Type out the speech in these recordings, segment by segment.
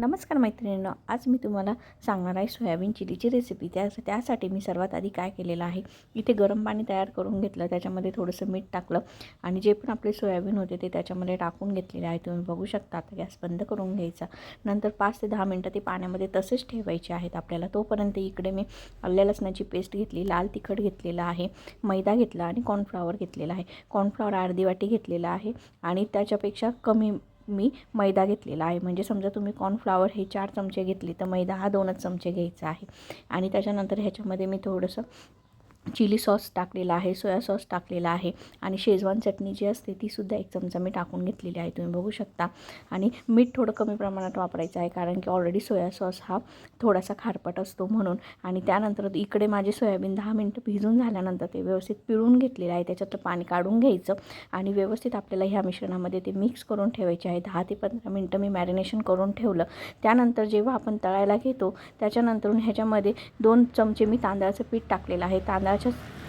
नमस्कार मैत्रिणींनो, आज मी तुम्हाला सांगणार आहे सोयाबीन चिलीची रेसिपी। त्यासाठी मी सर्वात आधी काय केलेलं आहे, इथे गरम पाणी तयार करून घेतलं, त्याच्यामध्ये थोडंसं मीठ टाकलं आणि जे पण आपले सोयाबीन होते ते त्याच्यामध्ये टाकून घेतलेले आहे। तुम्ही बघू शकता। आता गॅस बंद करून घ्यायचा। नंतर 5 ते 10 मिनटं ते पाण्यामध्ये तसेच ठेवायचे आहेत आपल्याला। तोपर्यंत इकडे मी आलं लसणाची पेस्ट घेतली, लाल तिखट घेतलेला आहे, मैदा घेतला आणि कॉर्नफ्लॉवर घेतलेला आहे। कॉर्नफ्लॉवर अर्धी वाटी घेतलेला आहे आणि त्याच्यापेक्षा कमी मी मैदा घेतलेला आहे। म्हणजे समजा तुम्ही कॉर्नफ्लॉवर हे 4 चमचे घेतले तर मैदा हा 2च चमचे घ्यायचा आहे। आणि त्याच्यानंतर ह्याच्यामध्ये मी थोडंसं चिली सॉस टाकलेला आहे, सोया सॉस टाकलेला आहे आणि शेजवान चटणी जी असते ती सुद्धा 1 चमचा मी टाकून घेतलेली आहे। तुम्ही बघू शकता। आणि मीठ थोडं कमी प्रमाणात वापरायचं आहे, कारण की ऑलरेडी सोया सॉस हा थोडासा खारपट असतो म्हणून। आणि त्यानंतर इकडे माझे सोयाबीन 10 मिनटं भिजून झाल्यानंतर ते व्यवस्थित पिळून घेतलेलं आहे। त्याच्यातलं पाणी काढून घ्यायचं आणि व्यवस्थित आपल्याला ह्या मिश्रणामध्ये ते मिक्स करून ठेवायचे आहे। 10 ते 15 मिनटं मी मॅरिनेशन करून ठेवलं। त्यानंतर जेव्हा आपण तळायला घेतो त्याच्यानंतरून ह्याच्यामध्ये 2 चमचे मी तांदळाचं पीठ टाकलेलं आहे। तांदळाच्या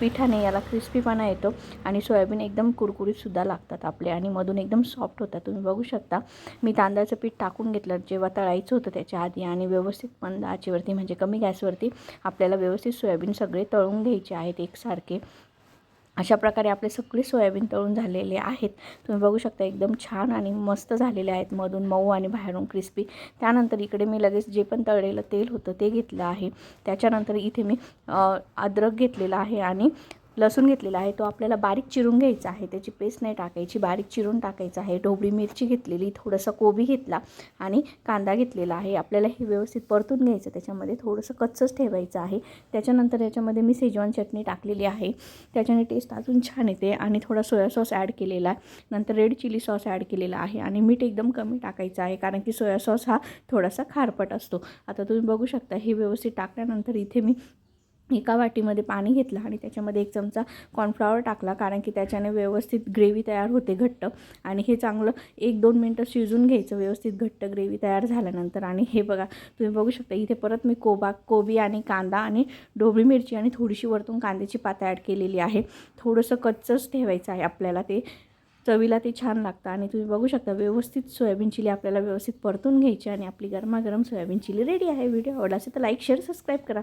पिठाने याला क्रिस्पीपणा येतो आणि सोयाबीन एकदम कुरकुरीत सुद्धा लागतात आपले आणि मधून एकदम सॉफ्ट होतात। तुम्ही बघू शकता। मी तांदळाचं पीठ टाकून घेतलं जेव्हा तळायचं होतं त्याच्या आधी आणि व्यवस्थित मंद आचेवरती म्हणजे कमी गॅसवरती आपल्याला व्यवस्थित सोयाबीन सगळे तळून घ्यायचे आहेत एकसारखे। अशा प्रकारे आपले सगळे सोयाबीन तळून झालेले आहेत। तुम्ही बघू शकता एकदम छान आणि मस्त झालेले आहेत, मधून मऊ आणि बाहेरून क्रिस्पी। त्यानंतर इकडे मी लगेच जे पण तळलेलं तेल होतं ते घेतलं आहे। त्याच्यानंतर इथे मी अद्रक घेतलेला आहे आणि लसूण घेतलेला आहे, तो आपल्याला बारीक चिरून घ्यायचा आहे, त्याची पेस्ट नाही टाकायची, बारीक चिरून टाकायचं आहे। ढोबळी मिरची घेतलेली, थोडासा कोबी घेतला आणि कांदा घेतलेला आहे। आपल्याला हे व्यवस्थित परतून घ्यायचं, त्याच्यामध्ये थोडंसं कच्चंच ठेवायचं आहे। त्याच्यानंतर याच्यामध्ये मी शेजवान चटणी टाकलेली आहे, त्याच्याने टेस्ट अजून छान येते आणि थोडा सोया सॉस ॲड केलेला आहे। नंतर रेड चिली सॉस ॲड केलेला आहे आणि मीठ एकदम कमी टाकायचं आहे, कारण की सोया सॉस हा थोडासा खारपट असतो। आता तुम्ही बघू शकता। हे व्यवस्थित टाकल्यानंतर इथे मी एका वाटीमध्ये पाणी घेतलं आणि त्याच्यामध्ये 1 चमचा कॉर्नफ्लॉवर टाकला, कारण की त्याच्याने व्यवस्थित ग्रेव्ही तयार होते घट्ट। आणि हे चांगलं 1-2 मिनटं शिजून घ्यायचं व्यवस्थित घट्ट ग्रेव्ही तयार झाल्यानंतर। आणि हे बघा, तुम्ही बघू शकता इथे परत मी कोबी आणि कांदा आणि ढोबळी मिरची आणि थोडीशी वरतून कांद्याची पात ॲड केलेली आहे। थोडंसं कच्चंच ठेवायचं आहे आपल्याला, ते चवीला ते छान लागतं। आणि तुम्ही बघू शकता व्यवस्थित सोयाबीन चिली आपल्याला व्यवस्थित परतून घ्यायची आणि आपली गरमागरम सोयाबीन चिली रेडी आहे। व्हिडिओ आवडला असेल तर लाईक, शेअर, सबस्क्राईब करा।